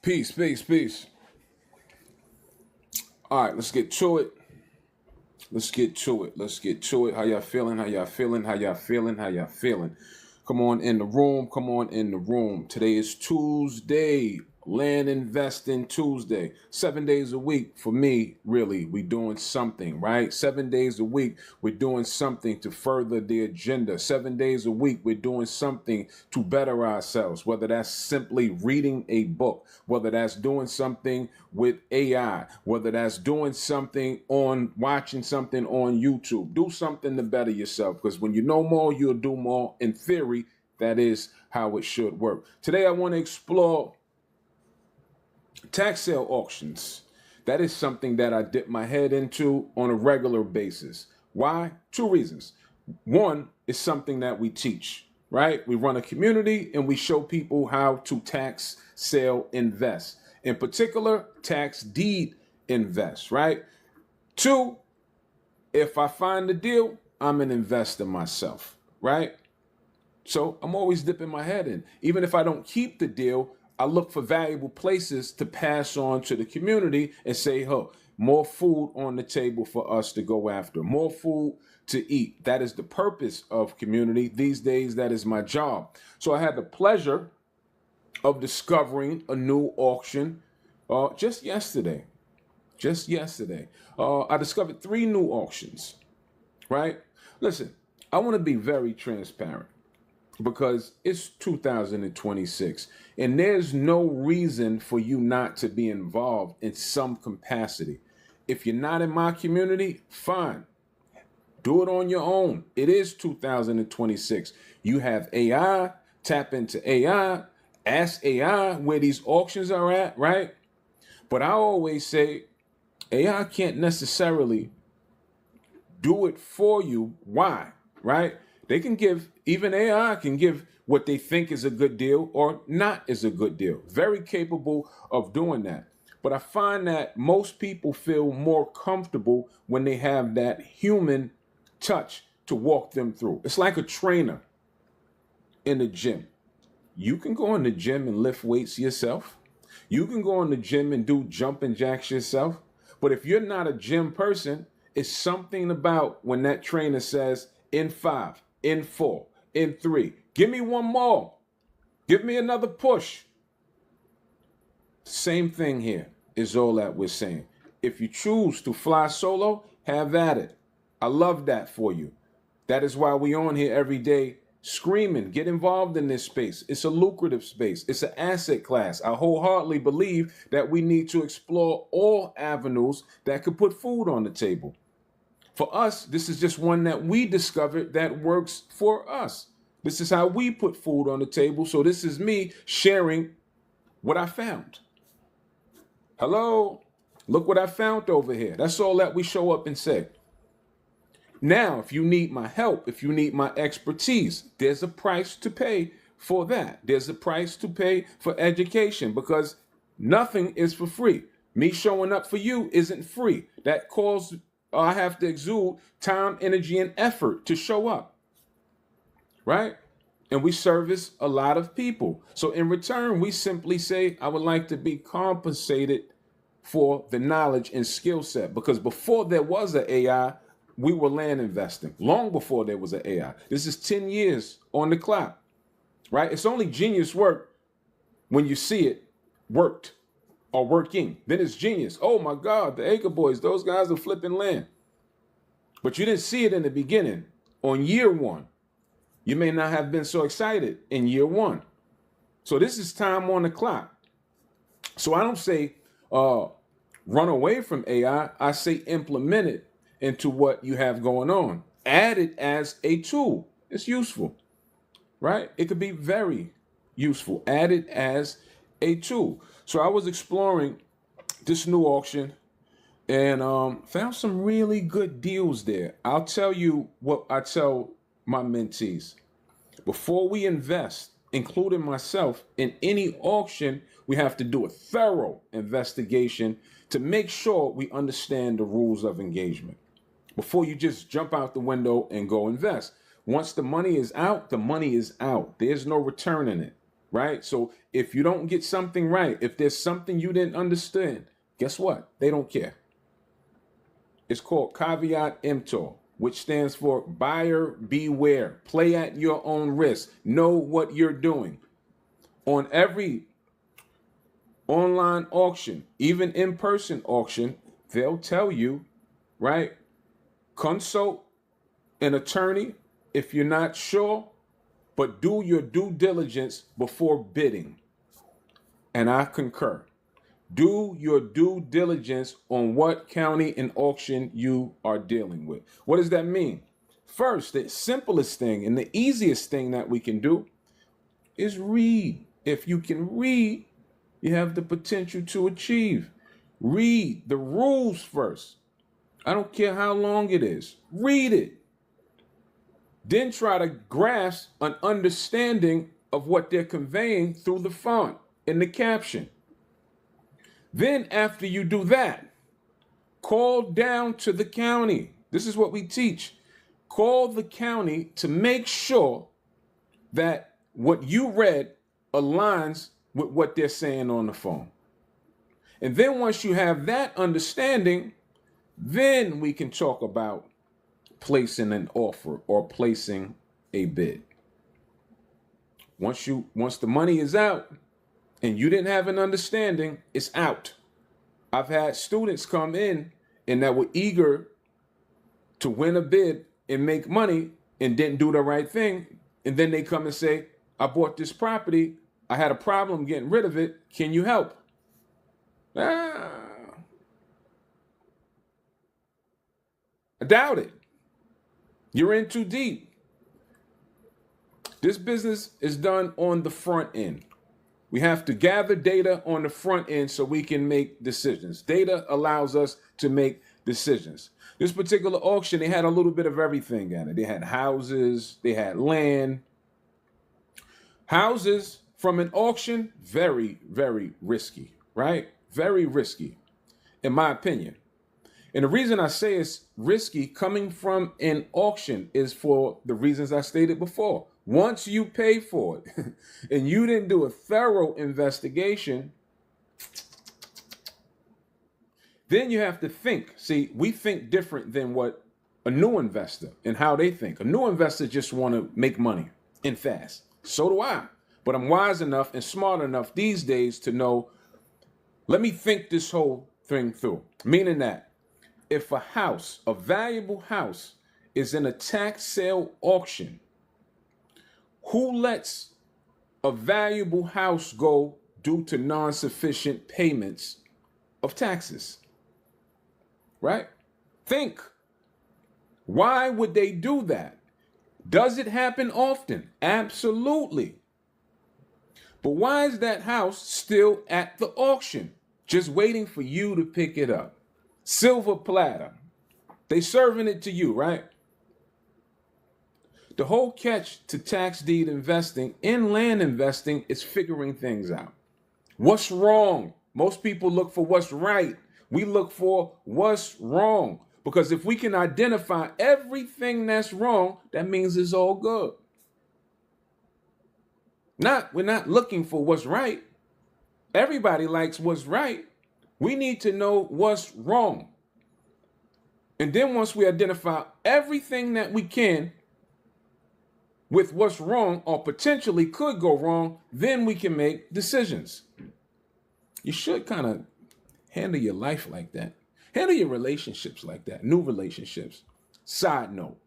Peace, peace, peace. All right, let's get to it. Let's get to it. Let's get to it. How y'all feeling? How y'all feeling? How y'all feeling? How y'all feeling? Come on in the room. Come on in the room. Today is Tuesday. Land Investing Tuesday. 7 days a week for me, really. We doing something, right? 7 days a week, we're doing something to further the agenda. 7 days a week, we're doing something to better ourselves, whether that's simply reading a book, whether that's doing something with AI, whether that's doing something on watching something on YouTube. Do something to better yourself, because when you know more, you'll do more. In theory, that is how it should work. Today, I want to explore tax sale auctions. That is something that I dip my head into on a regular basis. Why? Two reasons. One is something that we teach, right? We run a community and we show people how to tax sale invest. In particular, tax deed invest, right? Two, if I find the deal, I'm an investor myself, right? So I'm always dipping my head in. Even if I don't keep the deal, I look for valuable places to pass on to the community and say, oh, more food on the table for us to go after, more food to eat. That is the purpose of community. These days, that is my job. So I had the pleasure of discovering a new auction just yesterday. I discovered 3 new auctions, right? Listen, I want to be very transparent, because it's 2026 and there's no reason for you not to be involved in some capacity. If you're not in my community, fine. Do it on your own. It is 2026. You have AI, tap into AI, ask AI where these auctions are at, right? But I always say AI can't necessarily do it for you. Why? Right? They can give, even AI can give what they think is a good deal or not is a good deal. Very capable of doing that. But I find that most people feel more comfortable when they have that human touch to walk them through. It's like a trainer in the gym. You can go in the gym and lift weights yourself. You can go in the gym and do jumping jacks yourself. But if you're not a gym person, it's something about when that trainer says, in 5, in 4, in 3, give me one more, give me another push. Same thing here is all that we're saying. If you choose to fly solo, have at it. I love that for you. That is why we on here every day screaming, get involved in this space. It's a lucrative space. It's an asset class. I wholeheartedly believe that we need to explore all avenues that could put food on the table. For us, this is just one that we discovered that works for us. This is how we put food on the table. So this is me sharing what I found. Hello, look what I found over here. That's all that we show up and say. Now, if you need my help, if you need my expertise, there's a price to pay for that. There's a price to pay for education, because nothing is for free. Me showing up for you isn't free. That calls I have to exude time, energy, and effort to show up, right? And we service a lot of people. So in return, we simply say, I would like to be compensated for the knowledge and skill set. Because before there was an AI, we were land investing. Long before there was an AI. This is 10 years on the clock, right? It's only genius work when you see it worked. Or working, then it's genius. Oh my God, the Acre Boys, those guys are flipping land. But you didn't see it in the beginning. On year 1, you may not have been so excited in year 1. So this is time on the clock. So I don't say run away from AI. I say implement it into what you have going on. Add it as a tool. It's useful, right? It could be very useful. Add it as a tool. So I was exploring this new auction and found some really good deals there. I'll tell you what I tell my mentees. Before we invest, including myself, in any auction, we have to do a thorough investigation to make sure we understand the rules of engagement before you just jump out the window and go invest. Once the money is out, the money is out. There's no return in it. right? So if you don't get something right, if there's something you didn't understand, guess what? They don't care. It's called caveat emptor, which stands for buyer beware. Play at your own risk. Know what you're doing. On every online auction, even in-person auction, they'll tell you, right? Consult an attorney if you're not sure, but do your due diligence before bidding. And I concur. Do your due diligence on what county and auction you are dealing with. What does that mean? First, the simplest thing and the easiest thing that we can do is read. If you can read, you have the potential to achieve. Read the rules first. I don't care how long it is. Read it. Then try to grasp an understanding of what they're conveying through the font and the caption. Then after you do that, call down to the county. This is what we teach. Call the county to make sure that what you read aligns with what they're saying on the phone. And then once you have that understanding, then we can talk about placing an offer or placing a bid. Once the money is out and you didn't have an understanding, it's out. I've had students come in and that were eager to win a bid and make money and didn't do the right thing. And then they come and say, I bought this property. I had a problem getting rid of it. Can you help? I doubt it. You're in too deep. This business is done on the front end. We have to gather data on the front end so we can make decisions. Data allows us to make decisions. This particular auction, they had a little bit of everything in it. They had houses, they had land. Houses from an auction, very, very risky, right? Very risky, in my opinion. And the reason I say it's risky coming from an auction is for the reasons I stated before. Once you pay for it and you didn't do a thorough investigation, then you have to think. See, we think different than what a new investor and how they think. A new investor just want to make money and fast. So do I. But I'm wise enough and smart enough these days to know, let me think this whole thing through. Meaning that if a house, a valuable house, is in a tax sale auction, who lets a valuable house go due to non-sufficient payments of taxes? Right? Think. Why would they do that? Does it happen often? Absolutely. But why is that house still at the auction, just waiting for you to pick it up? Silver platter. They serving it to you, right? The whole catch to tax deed investing in land investing is figuring things out. What's wrong? Most people look for what's right. We look for what's wrong. Because if we can identify everything that's wrong, that means it's all good. We're not looking for what's right. Everybody likes what's right. We need to know what's wrong. And then once we identify everything that we can with what's wrong or potentially could go wrong, then we can make decisions. You should kind of handle your life like that. Handle your relationships like that, new relationships. Side note,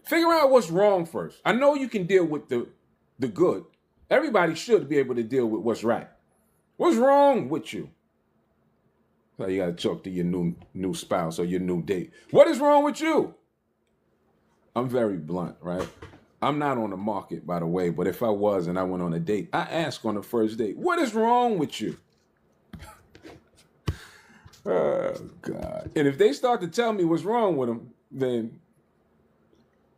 figure out what's wrong first. I know you can deal with the good. Everybody should be able to deal with what's right. What's wrong with you? So you got to talk to your new spouse or your new date. What is wrong with you? I'm very blunt, right? I'm not on the market, by the way, but if I was and I went on a date, I ask on the first date, what is wrong with you? Oh, God. And if they start to tell me what's wrong with them, then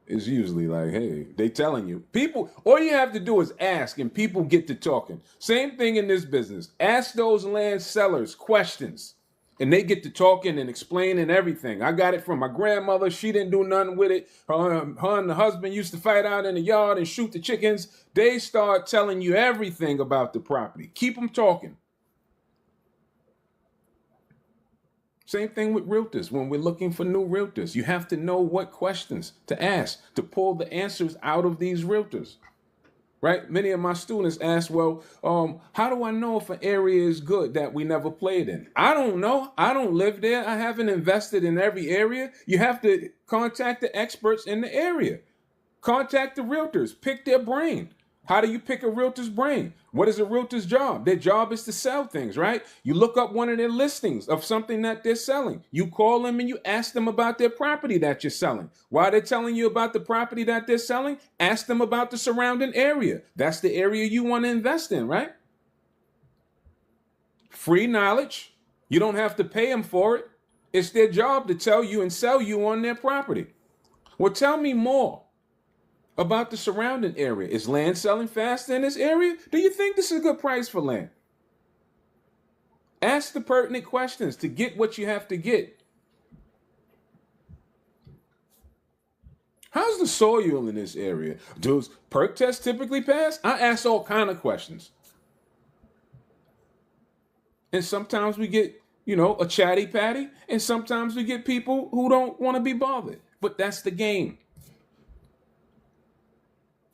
it's usually like, hey, they telling you. People, all you have to do is ask and people get to talking. Same thing in this business. Ask those land sellers questions And they get to talking and explaining everything. I got it from my grandmother. She didn't do nothing with it. Her and the husband used to fight out in the yard and shoot the chickens. They start telling you everything about the property. Keep them talking. Same thing with realtors. When we're looking for new realtors, you have to know what questions to ask to pull the answers out of these realtors. Right? Many of my students ask, well, how do I know if an area is good that we never played in? I don't know. I don't live there. I haven't invested in every area. You have to contact the experts in the area. Contact the realtors. Pick their brain. How do you pick a realtor's brain? What is a realtor's job? Their job is to sell things, right? You look up one of their listings of something that they're selling. You call them and you ask them about their property that you're selling. Why they're telling you about the property that they're selling? Ask them about the surrounding area. That's the area you want to invest in, right? Free knowledge. You don't have to pay them for it. It's their job to tell you and sell you on their property. Well, tell me more about the surrounding area. Is land selling faster in this area? Do you think this is a good price for land? Ask the pertinent questions to get what you have to get. How's the soil in this area? Does perk tests typically pass? I ask all kind of questions. And sometimes we get, a chatty patty, and sometimes we get people who don't want to be bothered. But that's the game.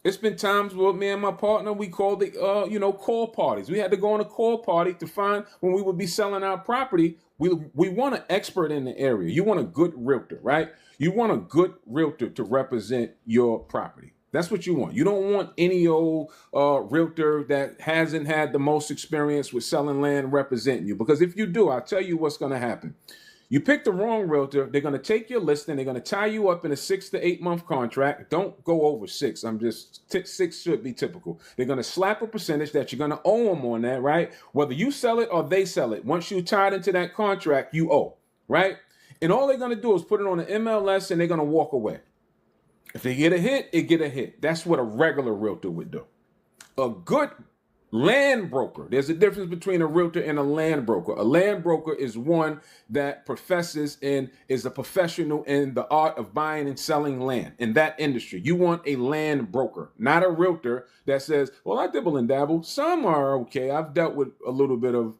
It's been times where me and my partner, we called it, call parties. We had to go on a call party to find when we would be selling our property. We want an expert in the area. You want a good realtor, right? You want a good realtor to represent your property. That's what you want. You don't want any old realtor that hasn't had the most experience with selling land representing you. Because if you do, I'll tell you what's going to happen. You pick the wrong realtor, they're going to take your listing, they're going to tie you up in a 6 to 8 month contract. Don't go over 6. 6 should be typical. They're going to slap a percentage that you're going to owe them on that, right? Whether you sell it or they sell it. Once you're tied into that contract, you owe, right? And all they're going to do is put it on the MLS and they're going to walk away. If they get a hit, it get a hit. That's what a regular realtor would do. A good land broker. There's a difference between a realtor and a land broker. A land broker is one that professes and is a professional in the art of buying and selling land in that industry. You want a land broker, not a realtor that says, well, I dibble and dabble. Some are okay. I've dealt with a little bit of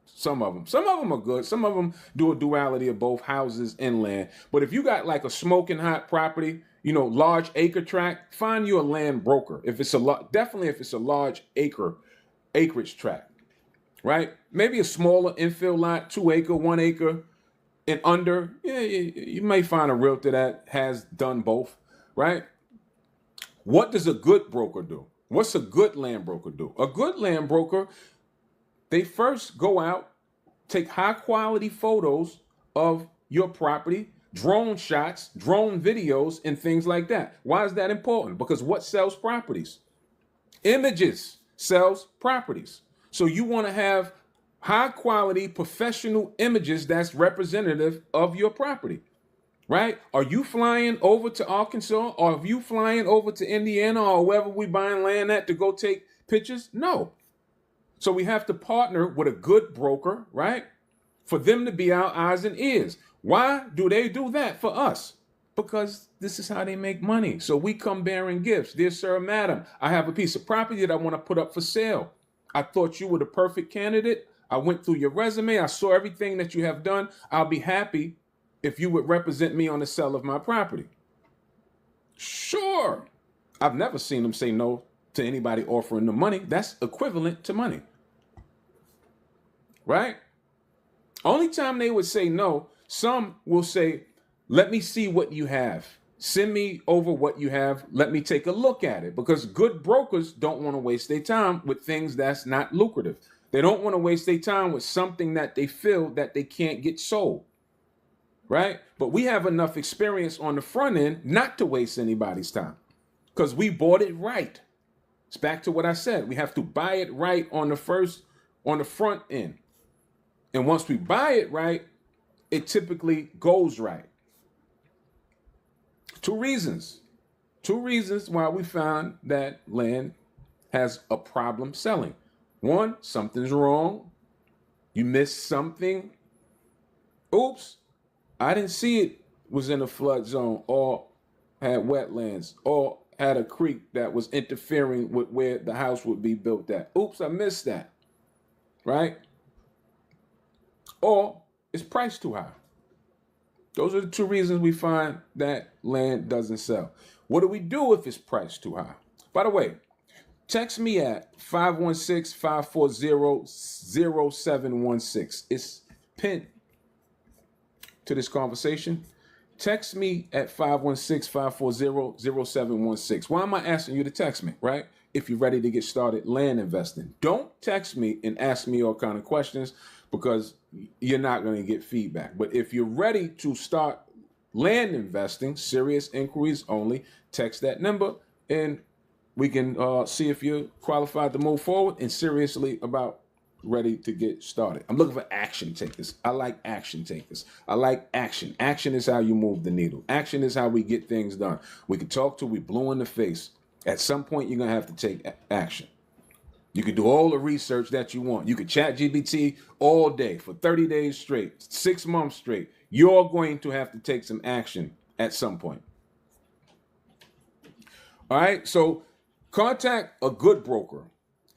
some of them. Some of them are good. Some of them do a duality of both houses and land. But if you got like a smoking hot property, large acre tract, find you a land broker. If it's definitely if it's a large acreage tract, right? Maybe a smaller infill lot, 2 acre, 1 acre and under. Yeah, you may find a realtor that has done both, right? What does a good broker do? What's a good land broker do? A good land broker, they first go out, take high quality photos of your property, drone shots, drone videos, and things like that. Why is that important? Because what sells properties? Images sells properties. So you want to have high quality professional images that's representative of your property, right? Are you flying over to Arkansas or are you flying over to Indiana or wherever we buying land at to go take pictures? No. So we have to partner with a good broker, right? For them to be our eyes and ears. Why do they do that for us? Because this is how they make money. So we come bearing gifts. Dear sir, madam, I have a piece of property that I want to put up for sale. I thought you were the perfect candidate. I went through your resume. I saw everything that you have done. I'll be happy if you would represent me on the sale of my property. Sure. I've never seen them say no to anybody offering them money. That's equivalent to money. Right? Only time they would say no, some will say, let me see what you have. Send me over what you have. Let me take a look at it. Because good brokers don't want to waste their time with things that's not lucrative. They don't want to waste their time with something that they feel that they can't get sold. Right? But we have enough experience on the front end not to waste anybody's time. Because we bought it right. It's back to what I said. We have to buy it right on the front end. And once we buy it right, it typically goes right. Two reasons why we found that land has a problem selling. One, something's wrong. You missed something. Oops, I didn't see it was in a flood zone or had wetlands or had a creek that was interfering with where the house would be built at. Oops, I missed that, right? Or it's priced too high. Those are the two reasons we find that land doesn't sell. What do we do if it's priced too high? By the way, text me at 516-540-0716. It's pinned to this conversation. Text me at 516-540-0716. Why am I asking you to text me, right? If you're ready to get started land investing. Don't text me and ask me all kind of questions because you're not going to get feedback. But if you're ready to start land investing, serious inquiries only, text that number and we can see if you're qualified to move forward and seriously about ready to get started. I'm looking for action takers. I like action takers. I like action. Action is how you move the needle. Action is how we get things done. We can talk till we blue in the face. At some point, you're going to have to take action. You can do all the research that you want. You can chat GPT all day for 30 days straight, 6 months straight. You're going to have to take some action at some point. All right, so contact a good broker.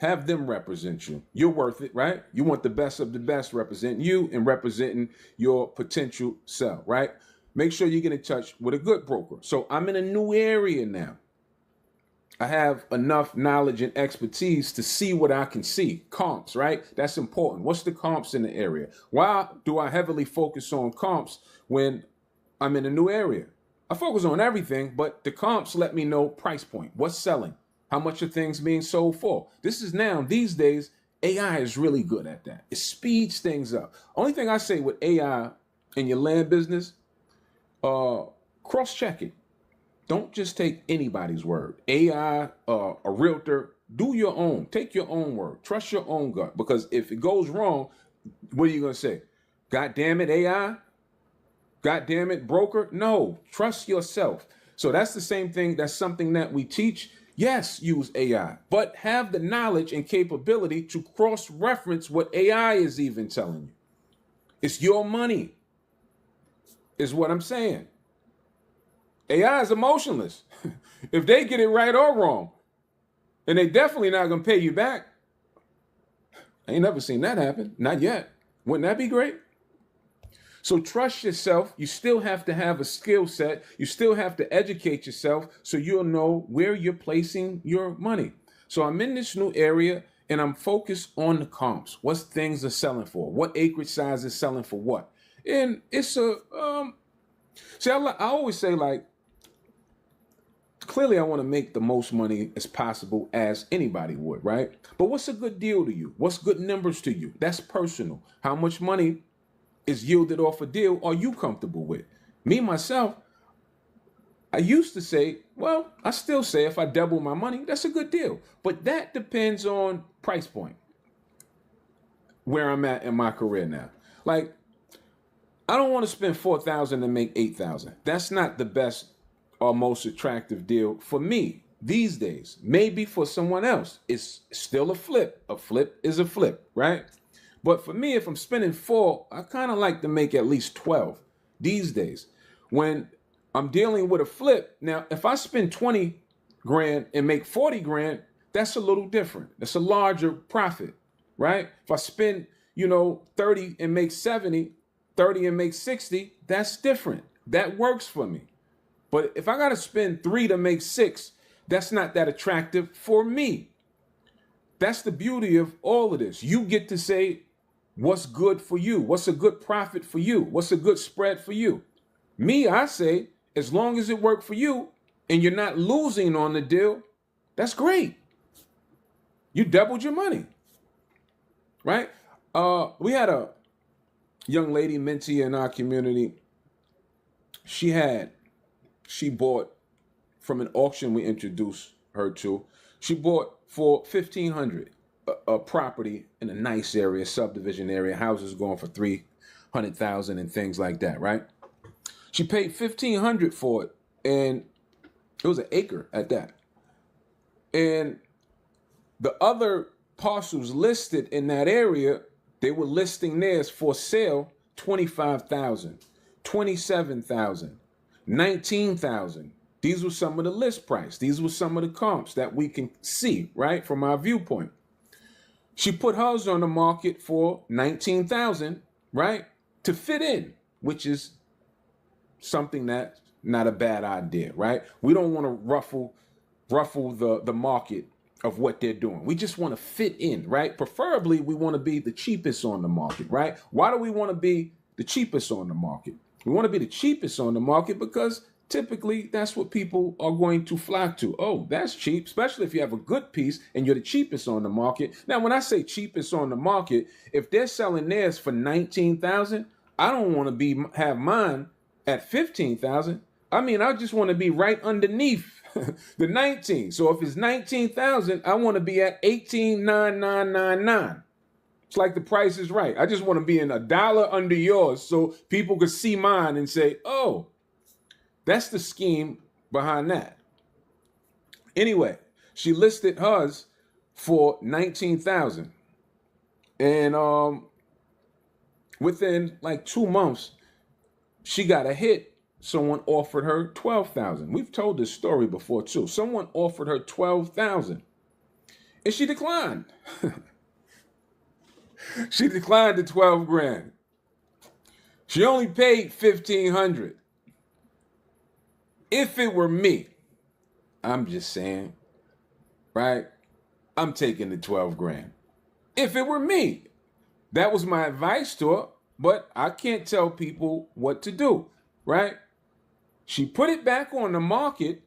Have them represent you. You're worth it, right? You want the best of the best representing you and representing your potential sell, right? Make sure you get in touch with a good broker. So I'm in a new area now. I have enough knowledge and expertise to see what I can see. Comps, right? That's important. What's the comps in the area? Why do I heavily focus on comps when I'm in a new area? I focus on everything, but the comps let me know price point. What's selling? How much are things being sold for? This is now, these days, AI is really good at that. It speeds things up. Only thing I say with AI in your land business, cross-check it. Don't just take anybody's word. AI, a realtor, do your own. Take your own word. Trust your own gut. Because if it goes wrong, what are you going to say? God damn it, AI? God damn it, broker? No, trust yourself. So that's the same thing. That's something that we teach. Yes, use AI, but have the knowledge and capability to cross-reference what AI is even telling you. It's your money, is what I'm saying. AI is emotionless. If they get it right or wrong, and they definitely not going to pay you back. I ain't never seen that happen. Not yet. Wouldn't that be great? So trust yourself. You still have to have a skill set. You still have to educate yourself so you'll know where you're placing your money. So I'm in this new area and I'm focused on the comps. What things are selling for? What acreage size is selling for what? And it's a, see, I always say, like, clearly I want to make the most money as possible as anybody would, right? But what's a good deal to you? What's good numbers to you? That's personal. How much money is yielded off a deal are you comfortable with? Me, myself, I used to say, well, I still say if I double my money, that's a good deal. But that depends on price point, where I'm at in my career now. Like, I don't want to spend $4,000 to make $8,000. That's not the best or most attractive deal for me these days. Maybe for someone else, it's still a flip. A flip is a flip, right? But for me, if I'm spending 4, I kind of like to make at least 12 these days. When I'm dealing with a flip, now if I spend 20 grand and make 40 grand, that's a little different. That's a larger profit, right? If I spend, 30 and make 70, 30 and make 60, that's different. That works for me. But if I got to spend 3 to make 6, that's not that attractive for me. That's the beauty of all of this. You get to say what's good for you. What's a good profit for you? What's a good spread for you? Me, I say, as long as it worked for you and you're not losing on the deal, that's great. You doubled your money, right? We had a young lady mentee in our community. She bought from an auction we introduced her to. She bought for $1,500 a property in a nice area, subdivision area, houses going for $300,000 and things like that, right? She paid $1,500 for it, and it was an acre at that. And the other parcels listed in that area, they were listing theirs for sale $25,000, $27,000, $19,000. These were some of the list price. These were some of the comps that we can see, right, from our viewpoint. She put hers on the market for $19,000, right, to fit in, which is something that's not a bad idea, right? We don't want to ruffle the market of what they're doing. We just want to fit in, right? Preferably, we want to be the cheapest on the market, right? Why do we want to be the cheapest on the market? We want to be the cheapest on the market because typically that's what people are going to flock to. Oh, that's cheap, especially if you have a good piece and you're the cheapest on the market. Now, when I say cheapest on the market, if they're selling theirs for $19,000, I don't want to have mine at $15,000. I mean, I just want to be right underneath the 19. So if it's 19,000, I want to be at 18,999. It's like the price is right. I just want to be in $1 under yours so people could see mine and say, oh, that's the scheme behind that. Anyway, she listed hers for $19,000. And within like 2 months, she got a hit. Someone offered her $12,000. We've told this story before too. Someone offered her $12,000 and she declined. She declined the 12 grand. She only paid $1,500. If it were me, I'm just saying, right? I'm taking the 12 grand. If it were me, that was my advice to her, but I can't tell people what to do, right? She put it back on the market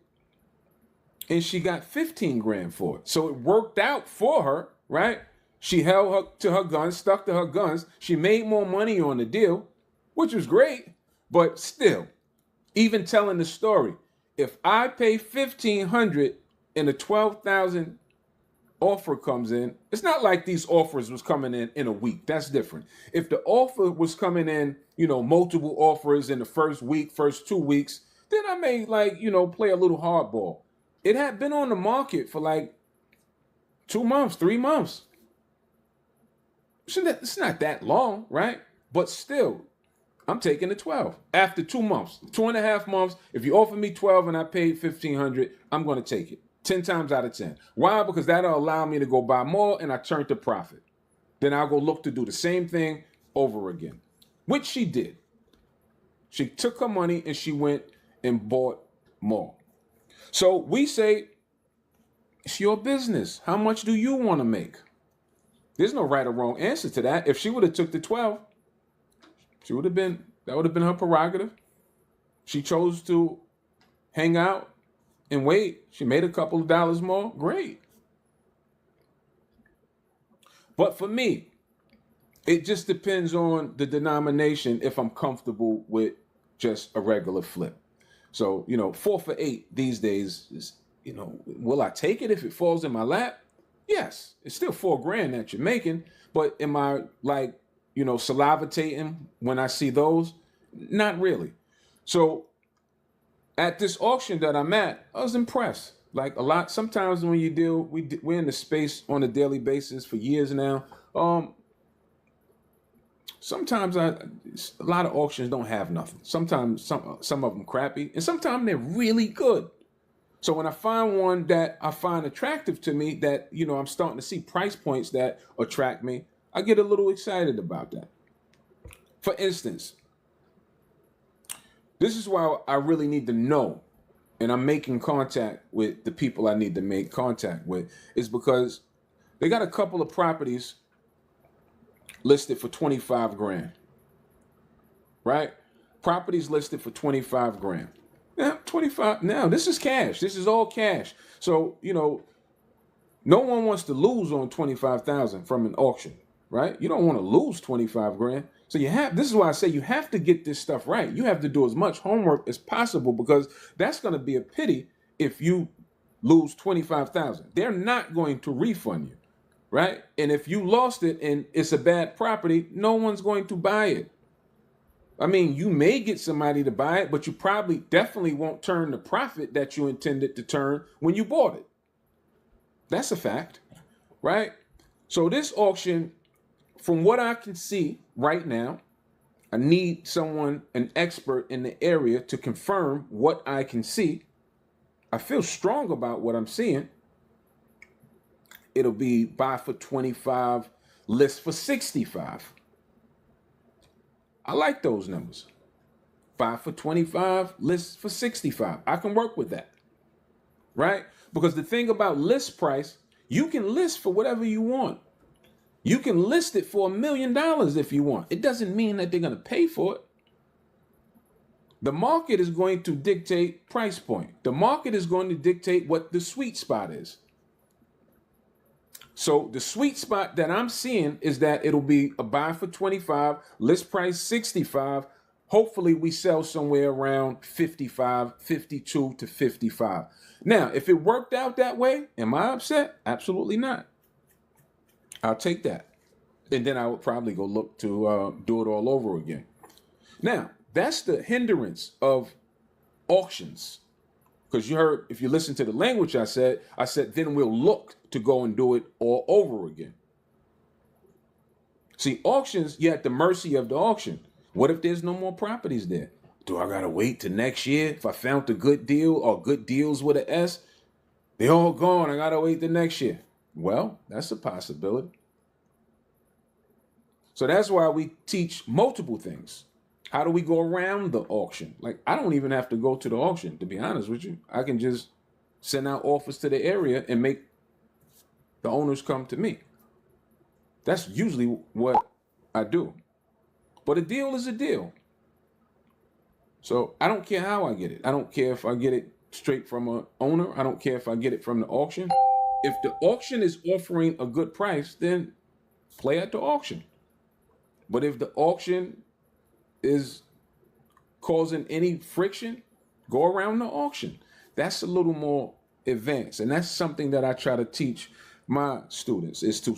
and she got 15 grand for it. So it worked out for her, right? She held her to her guns, stuck to her guns. She made more money on the deal, which was great, but still, even telling the story, if I pay $1,500 and a $12,000 offer comes in, it's not like these offers was coming in a week. That's different. If the offer was coming in, multiple offers in the first week, first 2 weeks, then I may play a little hardball. It had been on the market for like 2 months, 3 months. It's not that long, right? But still, I'm taking the 12 after 2 months, 2.5 months. If you offer me 12 and I paid $1,500, I'm going to take it 10 times out of 10. Why? Because that'll allow me to go buy more and I turn to profit. Then I'll go look to do the same thing over again, which she did. She took her money and she went and bought more. So we say, it's your business. How much do you want to make? There's no right or wrong answer to that. If she would have took the 12, that would have been her prerogative. She chose to hang out and wait. She made a couple of dollars more. Great. But for me, it just depends on the denomination if I'm comfortable with just a regular flip. So, 4 for 8 these days is, will I take it if it falls in my lap? Yes, it's still $4 grand that you're making, but am I salivating when I see those? Not really. So at this auction that I'm at, I was impressed. Like a lot, sometimes when you deal, we're in the space on a daily basis for years now. Sometimes a lot of auctions don't have nothing. Sometimes some of them crappy, and sometimes they're really good. So when I find one that I find attractive to me, that, I'm starting to see price points that attract me, I get a little excited about that. For instance, this is why I really need to know, and I'm making contact with the people I need to make contact with, is because they got a couple of properties listed for 25 grand, right? Properties listed for 25 grand. Now, 25, now this is cash. This is all cash. So, no one wants to lose on 25,000 from an auction, right? You don't want to lose 25 grand. So this is why I say you have to get this stuff right. You have to do as much homework as possible, because that's going to be a pity if you lose 25,000. They're not going to refund you, right? And if you lost it and it's a bad property, no one's going to buy it. I mean, you may get somebody to buy it, but you definitely won't turn the profit that you intended to turn when you bought it. That's a fact, right? So this auction, from what I can see right now, I need someone, an expert in the area, to confirm what I can see. I feel strong about what I'm seeing. It'll be buy for 25, list for 65. I like those numbers. Buy for 25, list for 65. I can work with that, right? Because the thing about list price, you can list for whatever you want. You can list it for $1 million if you want. It doesn't mean that they're going to pay for it. The market is going to dictate price point. The market is going to dictate what the sweet spot is. So the sweet spot that I'm seeing is that it'll be a buy for 25, list price 65. Hopefully we sell somewhere around 55, 52 to 55. Now, if it worked out that way, am I upset? Absolutely not. I'll take that. And then I would probably go look to do it all over again. Now, that's the hindrance of auctions. Because you heard, if you listen to the language I said, then we'll look to go and do it all over again. See, auctions, you're at the mercy of the auction. What if there's no more properties there? Do I got to wait till next year? If I found a good deal or good deals with an S, they all gone. I got to wait till next year. Well, that's a possibility. So that's why we teach multiple things. How do we go around the auction? Like, I don't even have to go to the auction, to be honest with you. I can just send out offers to the area and make the owners come to me. That's usually what I do. But a deal is a deal. So I don't care how I get it. I don't care if I get it straight from an owner. I don't care if I get it from the auction. If the auction is offering a good price, then play at the auction. But if the auction is causing any friction, go around the auction. That's a little more advanced. And that's something that I try to teach my students, is to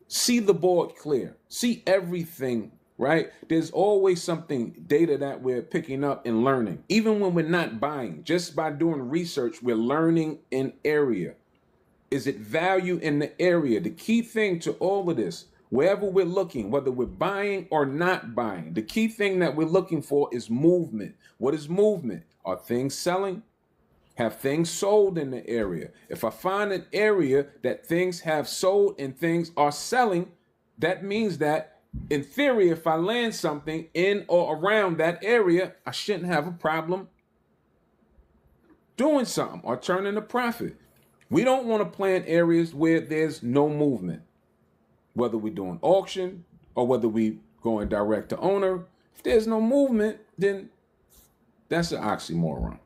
see the board clear, see everything, right? There's always something, data that we're picking up and learning. Even when we're not buying, just by doing research, we're learning an area. Is it value in the area? The key thing to all of this, wherever we're looking, whether we're buying or not buying, the key thing that we're looking for is movement. What is movement? Are things selling? Have things sold in the area? If I find an area that things have sold and things are selling, that means that, in theory, if I land something in or around that area, I shouldn't have a problem doing something or turning a profit. We don't want to plan areas where there's no movement. Whether we're doing auction or whether we going direct to owner, if there's no movement, then that's an oxymoron.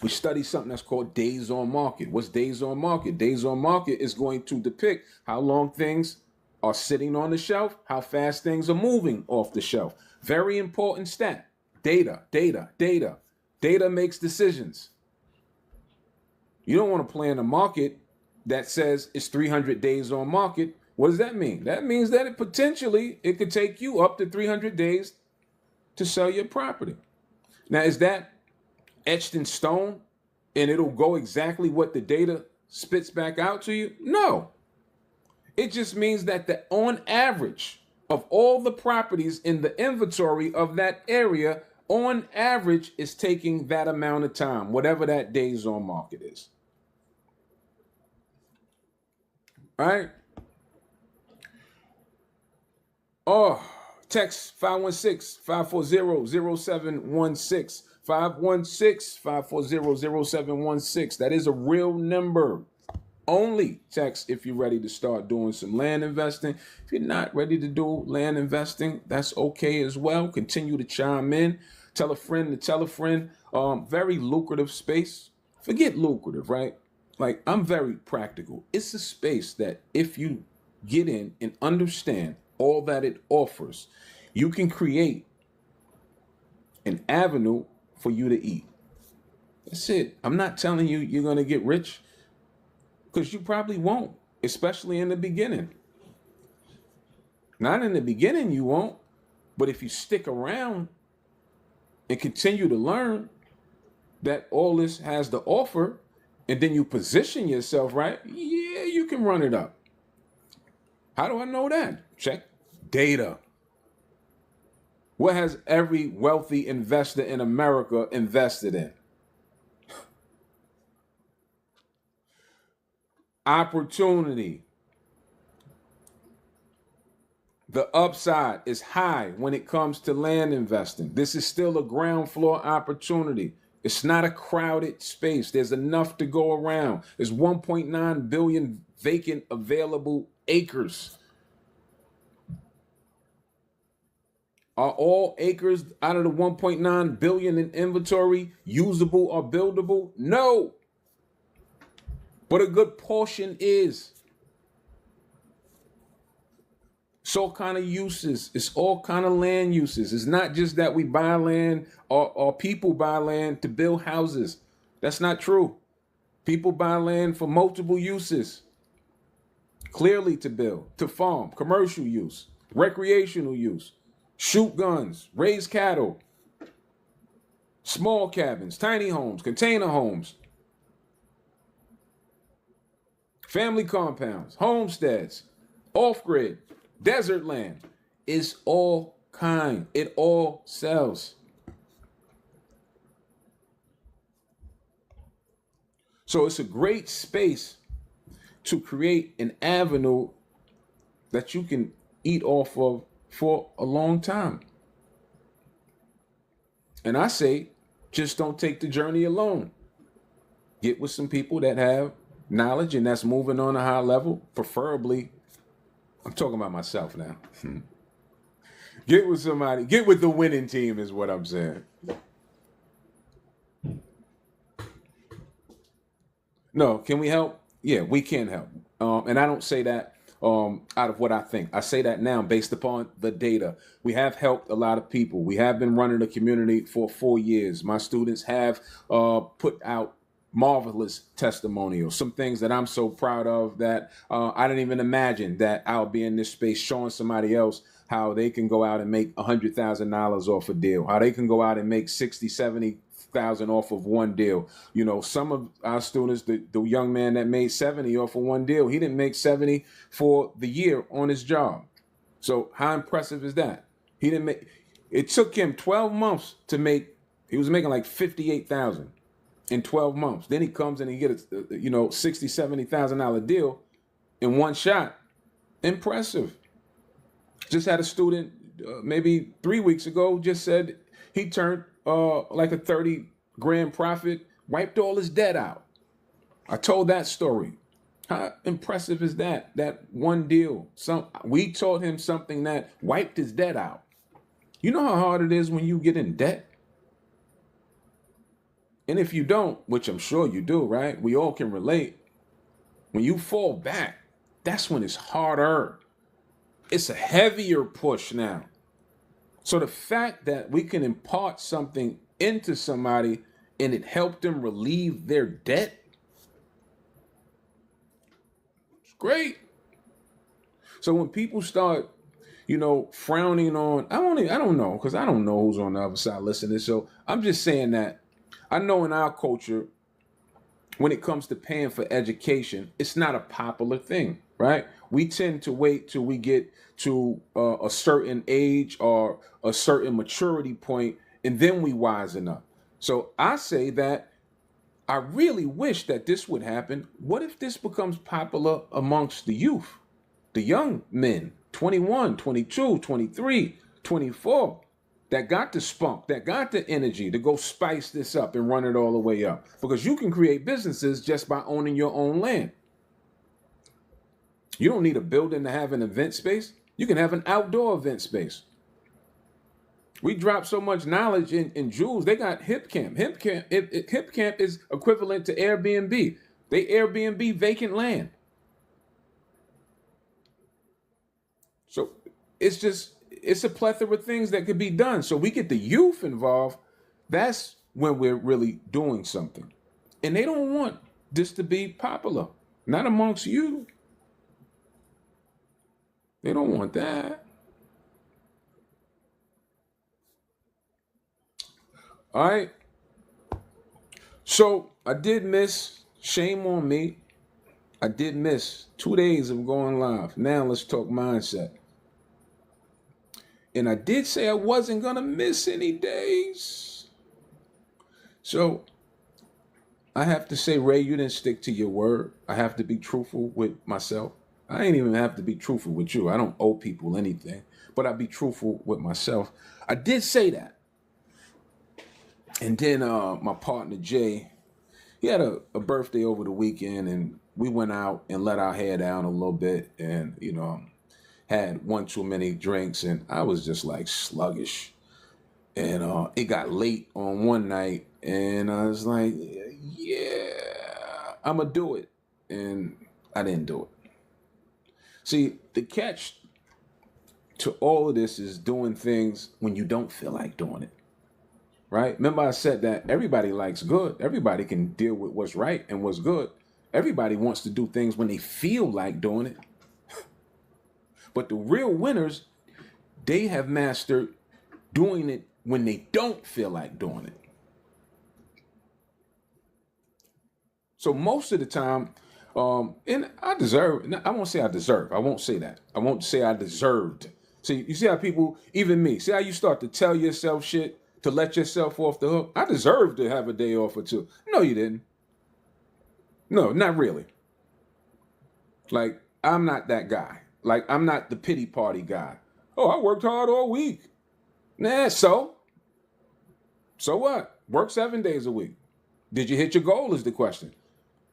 We study something that's called days on market. What's days on market? Days on market is going to depict how long things are sitting on the shelf, how fast things are moving off the shelf. Very important stat. Data, data, data. Data makes decisions. You don't want to plan a market that says it's 300 days on market. What does that mean? That means that it could take you up to 300 days to sell your property. Now, is that etched in stone and it'll go exactly what the data spits back out to you? No. It just means that on average of all the properties in the inventory of that area, on average is taking that amount of time, whatever that days on market is. All right. Oh, text 516-540-0716. 516-540-0716. That is a real number. Only text if you're ready to start doing some land investing. If you're not ready to do land investing, that's okay as well. Continue to chime in. Tell a friend to tell a friend. Very lucrative space. Forget lucrative, right? Like, I'm very practical. It's a space that if you get in and understand all that it offers, you can create an avenue for you to eat. That's it. I'm not telling you you're going to get rich, because you probably won't, especially in the beginning. Not in the beginning, you won't. But if you stick around and continue to learn that all this has to offer, and then you position yourself right, yeah, you can run it up. How do I know that? Check data. What has every wealthy investor in America invested in? Opportunity. The upside is high when it comes to land investing. This is still a ground floor opportunity. It's not a crowded space. There's enough to go around. There's 1.9 billion vacant available acres. Are all acres out of the 1.9 billion in inventory usable or buildable? No. But a good portion is. It's all kind of uses. It's all kind of land uses. It's not just that we buy land or people buy land to build houses. That's not true. People buy land for multiple uses. Clearly to build, to farm, commercial use, recreational use, shoot guns, raise cattle, small cabins, tiny homes, container homes, family compounds, homesteads, off-grid, desert land. It's all kind. It all sells. So it's a great space to create an avenue that you can eat off of for a long time. And I say, just don't take the journey alone. Get with some people that have knowledge and that's moving on a high level, preferably. I'm talking about myself now. Get with somebody, get with the winning team is what I'm saying. No, can we help? Yeah, we can help. And I don't say that out of what I think. I say that now based upon the data. We have helped a lot of people. We have been running a community for 4 years. My students have put out marvelous testimonials, some things that I'm so proud of that I didn't even imagine that I'll be in this space showing somebody else how they can go out and make $100,000 off a deal, how they can go out and make 60, 70,000 off of one deal. You know, some of our students, the young man that made 70 off of one deal, he didn't make 70 for the year on his job. So how impressive is that? He didn't make, it took him 12 months to make, he was making like 58,000 in 12 months. Then he comes and he gets a, $60,000, $70,000 deal in one shot. Impressive. Just had a student maybe 3 weeks ago just said he turned like a 30 grand profit, wiped all his debt out. I told that story. How impressive is that? That one deal. We taught him something that wiped his debt out. You know how hard it is when you get in debt? And if you don't, which I'm sure you do, right? We all can relate. When you fall back, that's when it's harder. It's a heavier push now. So the fact that we can impart something into somebody and it helped them relieve their debt, it's great. So when people start, frowning on, I don't know, because I don't know who's on the other side listening. So I'm just saying that I know in our culture, when it comes to paying for education, it's not a popular thing, right? We tend to wait till we get to a certain age or a certain maturity point, and then we wisen up. So I say that I really wish that this would happen. What if this becomes popular amongst the youth, the young men, 21, 22, 23, 24, that got the spunk, that got the energy to go spice this up and run it all the way up? Because you can create businesses just by owning your own land. You don't need a building to have an event space. You can have an outdoor event space. We drop so much knowledge in Jules. They got Hip Camp. Hip Camp is equivalent to Airbnb. They Airbnb vacant land. So it's a plethora of things that could be done. So we get the youth involved. That's when we're really doing something. And they don't want this to be popular. Not amongst you. They don't want that. All right. So I did miss, shame on me. I did miss 2 days of going live. Now let's talk mindset. And I did say I wasn't going to miss any days. So I have to say, Ray, you didn't stick to your word. I have to be truthful with myself. I ain't even have to be truthful with you. I don't owe people anything, but I be truthful with myself. I did say that. And then my partner, Jay, he had a birthday over the weekend, and we went out and let our hair down a little bit, and, had one too many drinks, and I was just like sluggish. And it got late on one night, and I was like, yeah, I'm going to do it. And I didn't do it. See, the catch to all of this is doing things when you don't feel like doing it. Right? Remember I said that everybody likes good. Everybody can deal with what's right and what's good. Everybody wants to do things when they feel like doing it. But the real winners, they have mastered doing it when they don't feel like doing it. So most of the time, and I won't say I that. I won't say I deserved. See, you see how people, even me, see how you start to tell yourself shit to let yourself off the hook? I deserved to have a day off or two. No, you didn't. No, not really. Like, I'm not that guy. Like, I'm not the pity party guy. Oh, I worked hard all week. Nah, so what? Work 7 days a week. Did you hit your goal is the question.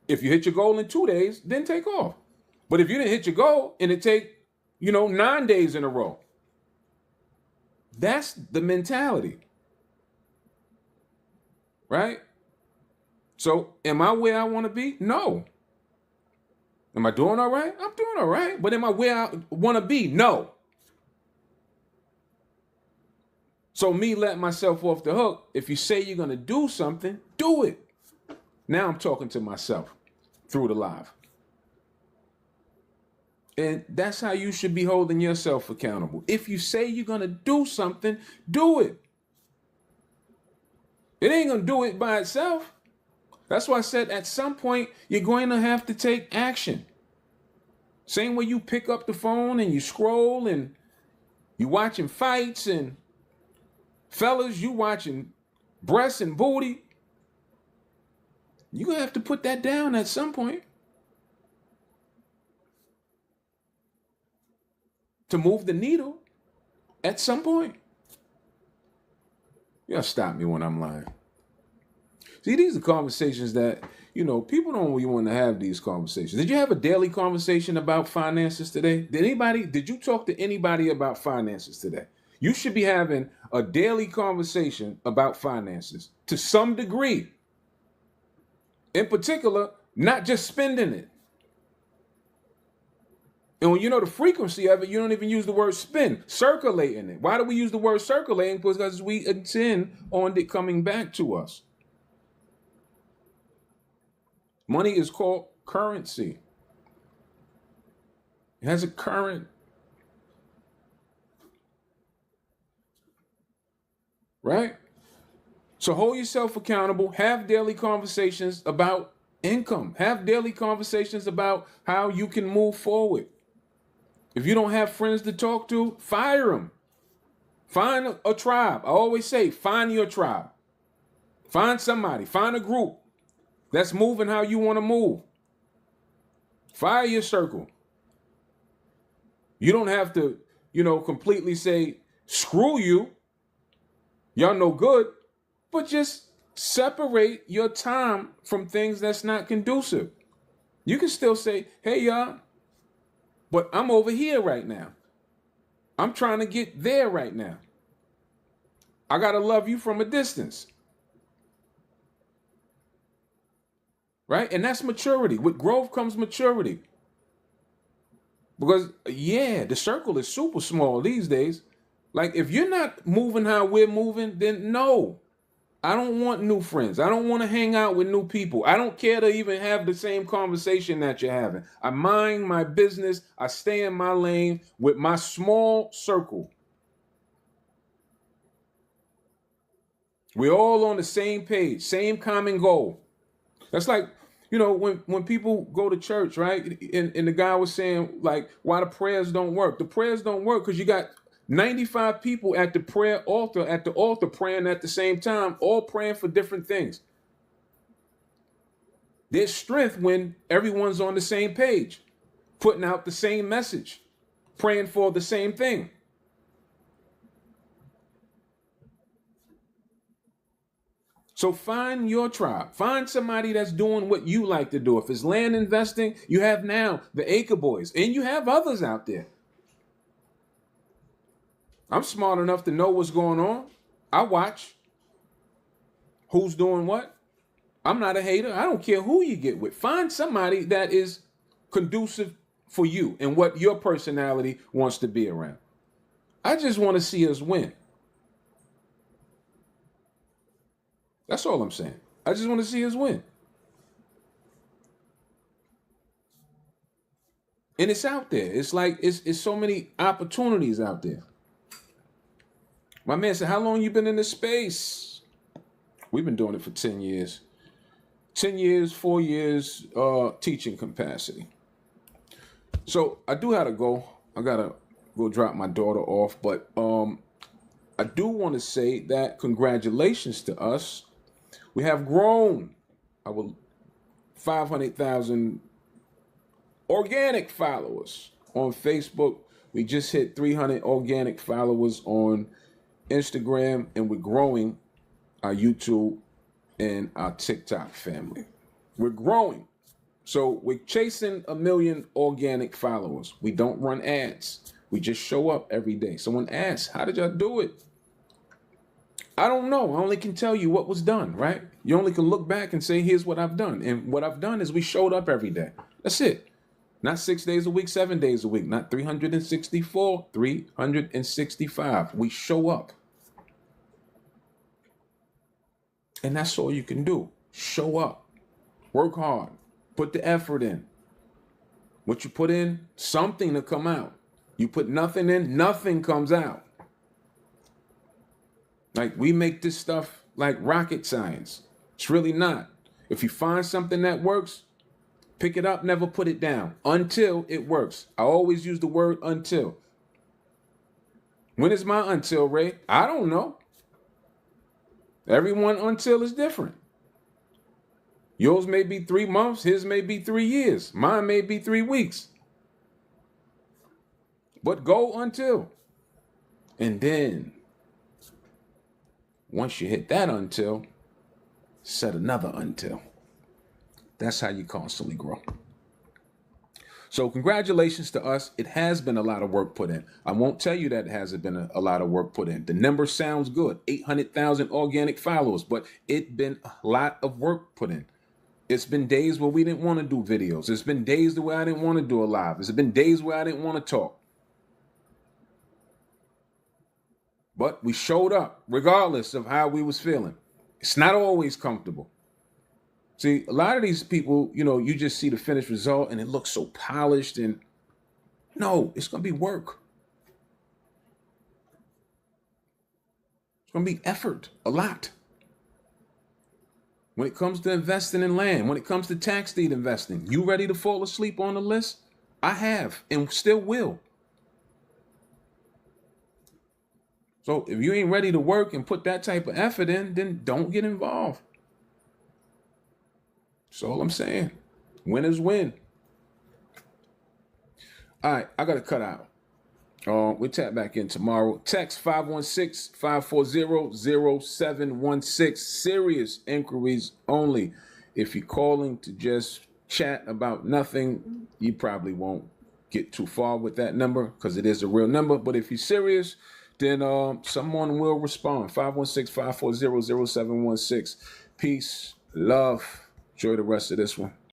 If you hit your goal in 2 days, then take off. But if you didn't hit your goal and it take, 9 days in a row, that's the mentality. Right? So am I where I want to be? No. Am I doing all right? I'm doing all right. But am I where I want to be? No. So me letting myself off the hook, if you say you're going to do something, do it. Now I'm talking to myself through the live. And that's how you should be holding yourself accountable. If you say you're going to do something, do it. It ain't going to do it by itself. That's why I said at some point, you're going to have to take action. Same way you pick up the phone and you scroll and you watching fights, and fellas, you watching breasts and booty. You're going to have to put that down at some point to move the needle at some point. You gotta stop me when I'm lying. See, these are conversations that, people don't really want to have these conversations. Did you have a daily conversation about finances today? Did you talk to anybody about finances today? You should be having a daily conversation about finances to some degree. In particular, not just spending it. And when you know the frequency of it, you don't even use the word spend, circulating it. Why do we use the word circulating? Because we intend on it coming back to us. Money is called currency. It has a current. Right? So hold yourself accountable. Have daily conversations about income. Have daily conversations about how you can move forward. If you don't have friends to talk to, fire them. Find a tribe. I always say, find your tribe. Find somebody. Find a group that's moving how you want to move. Fire your circle. You don't have to, completely say, screw you. Y'all no good. But just separate your time from things that's not conducive. You can still say, hey, y'all, but I'm over here right now. I'm trying to get there right now. I got to love you from a distance. Right? And that's maturity. With growth comes maturity. Because, the circle is super small these days. Like, if you're not moving how we're moving, then no. I don't want new friends. I don't want to hang out with new people. I don't care to even have the same conversation that you're having. I mind my business. I stay in my lane with my small circle. We're all on the same page, same common goal. That's like, when people go to church, right? And the guy was saying, like, why the prayers don't work. The prayers don't work because you got 95 people at the altar praying at the same time, all praying for different things. There's strength when everyone's on the same page, putting out the same message, praying for the same thing. So find your tribe. Find somebody that's doing what you like to do. If it's land investing, you have now the Acre Boys, and you have others out there. I'm smart enough to know what's going on. I watch who's doing what. I'm not a hater. I don't care who you get with. Find somebody that is conducive for you and what your personality wants to be around. I just want to see us win. That's all I'm saying. I just want to see us win. And it's out there. It's like it's so many opportunities out there. My man said, how long you been in this space? We've been doing it for 10 years. 10 years, 4 years teaching capacity. So I do have to go. I got to go drop my daughter off. But I do want to say that congratulations to us. We have grown our 500,000 organic followers on Facebook. We just hit 300 organic followers on Instagram, and we're growing our YouTube and our TikTok family. We're growing. So we're chasing 1 million organic followers. We don't run ads. We just show up every day. Someone asks, how did y'all do it? I don't know. I only can tell you what was done, right? You only can look back and say, here's what I've done. And what I've done is we showed up every day. That's it. Not 6 days a week, 7 days a week, not 364, 365. We show up. And that's all you can do. Show up. Work hard. Put the effort in. What you put in, something to come out. You put nothing in, nothing comes out. Like, we make this stuff like rocket science. It's really not. If you find something that works, pick it up, never put it down until it works. I always use the word until. When is my until, Ray? I don't know. Everyone until is different. Yours may be 3 months, his may be 3 years, mine may be 3 weeks. But go until. And then, once you hit that until, set another until. That's how you constantly grow. So congratulations to us. It has been a lot of work put in. I won't tell you that it hasn't been a lot of work put in. The number sounds good, 800,000 organic followers, but it's been a lot of work put in. It's been days where we didn't want to do videos. It's been days where I didn't want to do a live. It's been days where I didn't want to talk. But we showed up regardless of how we was feeling. It's not always comfortable. See, a lot of these people, you just see the finished result and it looks so polished, and no, it's going to be work. It's going to be effort, a lot. When it comes to investing in land, when it comes to tax deed investing, you ready to fall asleep on the list? I have and still will. So if you ain't ready to work and put that type of effort in, then don't get involved. That's all I'm saying. Winners win. All right, I got to cut out. We'll tap back in tomorrow. Text 516-540-0716. Serious inquiries only. If you're calling to just chat about nothing, you probably won't get too far with that number because it is a real number. But if you're serious, then someone will respond. 516-540-0716. Peace, love. Enjoy the rest of this one.